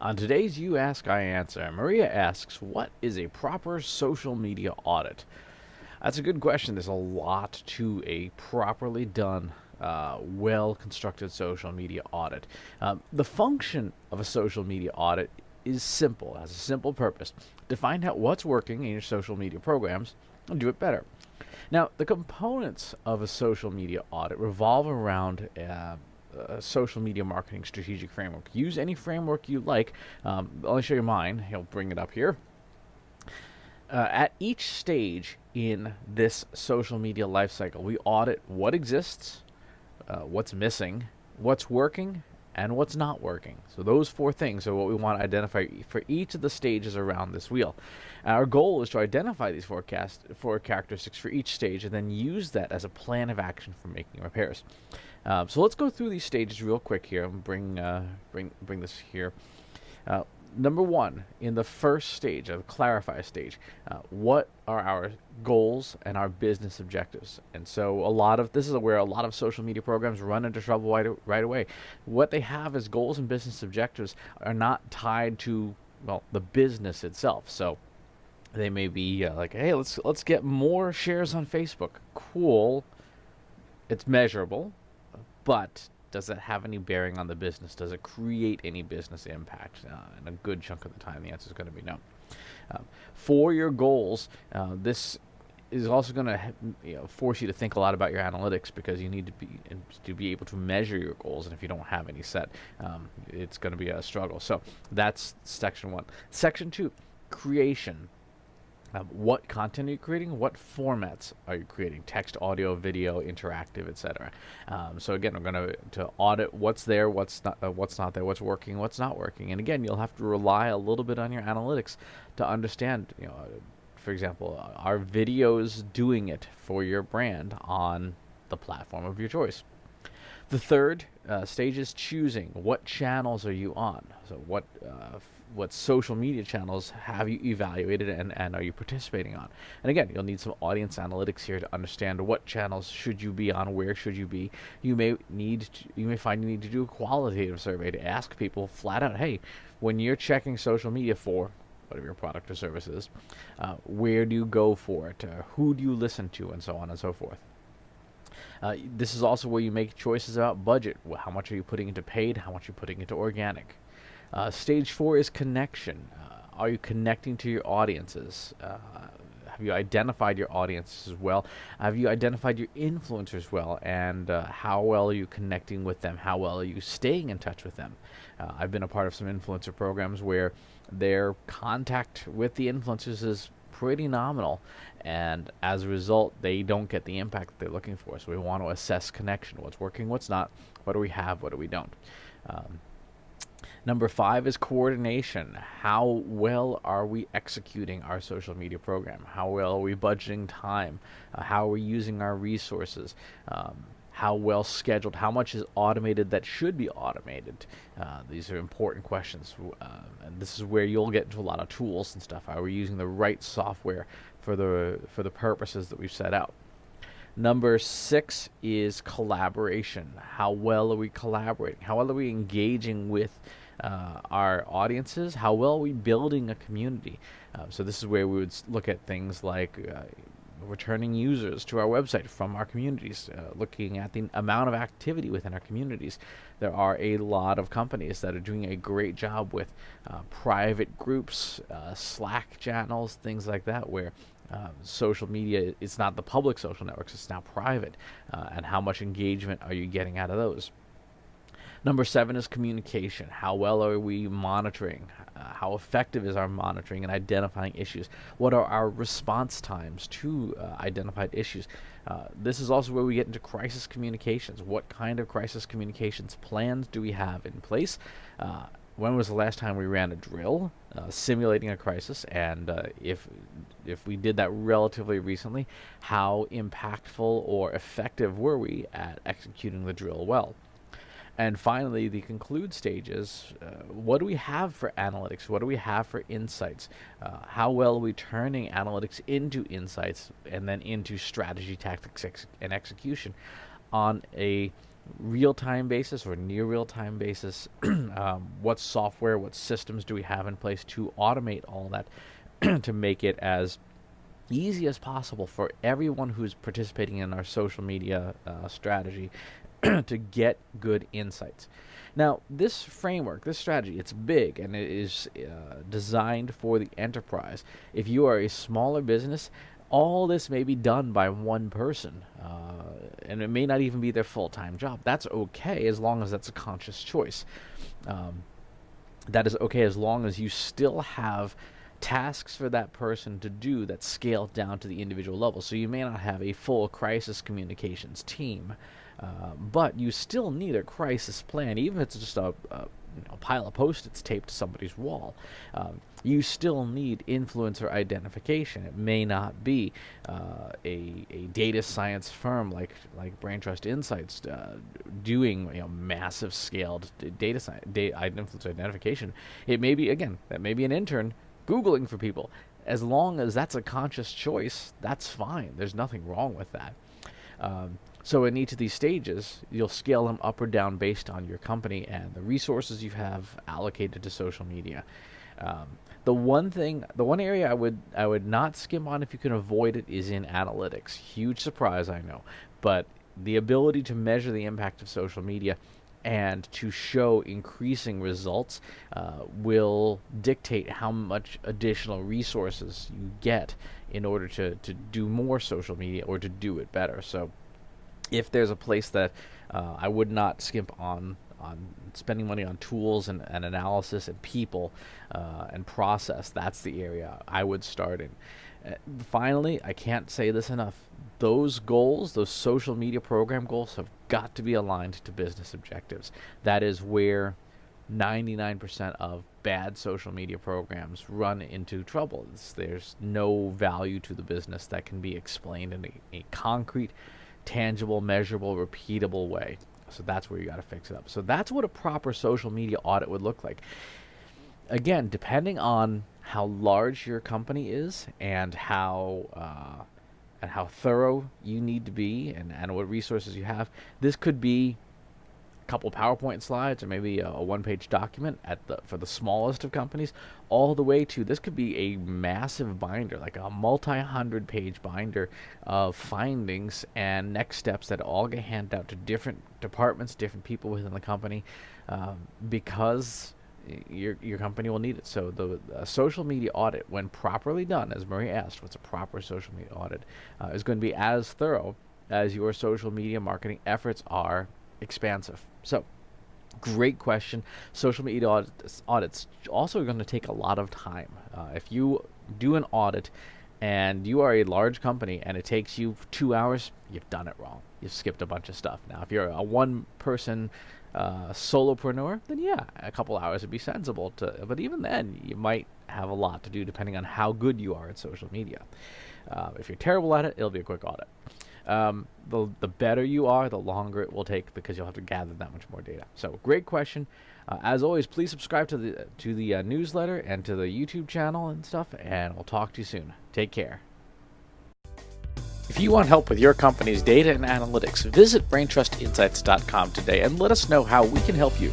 On today's You Ask, I Answer, Maria asks, what is a proper social media audit? That's a good question. There's a lot to a properly done, well constructed social media audit. The function of a social media audit is simple, has a simple purpose to find out what's working in your social media programs and do it better. Now, the components of a social media audit revolve around a social media marketing strategic framework. Use any framework you like. I'll show you mine. He'll bring it up here. At each stage in this social media lifecycle, we audit what exists, what's missing, what's working, and what's not working. So those four things are what we want to identify for each of the stages around this wheel. Our goal is to identify these four characteristics for each stage and then use that as a plan of action for making repairs. So let's go through these stages real quick here and bring this here. Number one, in the first stage, the clarify stage, what are our goals and our business objectives? And so this is where a lot of social media programs run into trouble right away. What they have as goals and business objectives are not tied to, well, the business itself. So they may be like, hey, let's get more shares on Facebook. Cool. It's measurable, but does it have any bearing on the business? Does it create any business impact? And a good chunk of the time, the answer is going to be no. For your goals, this is also going to force you to think a lot about your analytics, because you need to be able to measure your goals, and if you don't have any set, it's going to be a struggle. So that's section one. Section two, creation. What content are you creating? What formats are you creating? Text, audio, video, interactive, etc. So again, we're going to audit what's there, what's not there, what's working, what's not working. And again, you'll have to rely a little bit on your analytics to understand. For example, are videos doing it for your brand on the platform of your choice? The third stage is choosing. What channels are you on? So what social media channels have you evaluated and are you participating on? And again, you'll need some audience analytics here to understand what channels should you be on, where should you be. You may find you need to do a qualitative survey to ask people flat out, hey, when you're checking social media for whatever your product or service is, where do you go for it? Who do you listen to? And so on and so forth. This is also where you make choices about budget. How much are you putting into paid? How much are you putting into organic? Stage four is connection. Are you connecting to your audiences? Have you identified your audiences well? Have you identified your influencers well? And how well are you connecting with them? How well are you staying in touch with them? I've been a part of some influencer programs where their contact with the influencers is pretty nominal, and as a result, they don't get the impact that they're looking for. So we want to assess connection. What's working, what's not, what do we have, what do we don't. Number five is coordination. How well are we executing our social media program? How well are we budgeting time? How are we using our resources? How well scheduled? How much is automated that should be automated? These are important questions, and this is where you'll get into a lot of tools and stuff. Are we using the right software for the purposes that we've set out? Number six is collaboration. How well are we collaborating? How well are we engaging with our audiences? How well are we building a community? So this is where we would look at things like returning users to our website from our communities, looking at the amount of activity within our communities. There are a lot of companies that are doing a great job with private groups, Slack channels, things like that, where social media, it's not the public social networks, it's now private. And how much engagement are you getting out of those? Number seven is communication. How well are we monitoring? How effective is our monitoring and identifying issues? What are our response times to identified issues? This is also where we get into crisis communications. What kind of crisis communications plans do we have in place? When was the last time we ran a drill simulating a crisis? And if we did that relatively recently, how impactful or effective were we at executing the drill well? And finally, the conclude stages, what do we have for analytics? What do we have for insights? How well are we turning analytics into insights and then into strategy, tactics, and execution on a real-time basis or near real-time basis. What software, what systems do we have in place to automate all that to make it as easy as possible for everyone who's participating in our social media strategy to get good insights. Now, this framework, this strategy, it's big and it is designed for the enterprise. If you are a smaller business, all this may be done by one person, and it may not even be their full-time job. That's okay as long as that's a conscious choice. That is okay as long as you still have tasks for that person to do that scale down to the individual level. So you may not have a full crisis communications team, but you still need a crisis plan, even if it's just a pile of Post-its taped to somebody's wall. You still need influencer identification. It may not be a data science firm like Brain Trust Insights doing massive scaled data science, influencer identification. It may be, again, that may be an intern Googling for people. As long as that's a conscious choice, that's fine. There's nothing wrong with that. So in each of these stages, you'll scale them up or down based on your company and the resources you have allocated to social media. The one area I would not skim on if you can avoid it is in analytics. Huge surprise, I know, but the ability to measure the impact of social media and to show increasing results will dictate how much additional resources you get in order to do more social media or to do it better. So if there's a place that I would not skimp on spending money on tools and analysis and people and process, that's the area I would start in. Finally, I can't say this enough. Those goals, those social media program goals, have got to be aligned to business objectives. That is where 99% of bad social media programs run into trouble. There's no value to the business that can be explained in a concrete, tangible, measurable, repeatable way. So that's where you got to fix it up. So that's what a proper social media audit would look like. Again, depending on how large your company is and how thorough you need to be and what resources you have, this could be a couple PowerPoint slides or maybe a one-page document for the smallest of companies, all the way to this could be a massive binder, like a multi-100-page binder of findings and next steps that all get handed out to different departments, different people within the company, because your company will need it. So the social media audit, when properly done, as Marie asked, what's a proper social media audit, is going to be as thorough as your social media marketing efforts are expansive. So, great question. Social media audits also going to take a lot of time. If you do an audit and you are a large company and it takes you 2 hours, you've done it wrong. You've skipped a bunch of stuff. Now, if you're a one-person solopreneur, then yeah, a couple hours would be sensible but even then, you might have a lot to do depending on how good you are at social media. If you're terrible at it, it'll be a quick audit. The better you are, the longer it will take because you'll have to gather that much more data. So, great question. As always, please subscribe to the newsletter and to the YouTube channel and stuff, and we'll talk to you soon. Take care. If you want help with your company's data and analytics, visit braintrustinsights.com today and let us know how we can help you.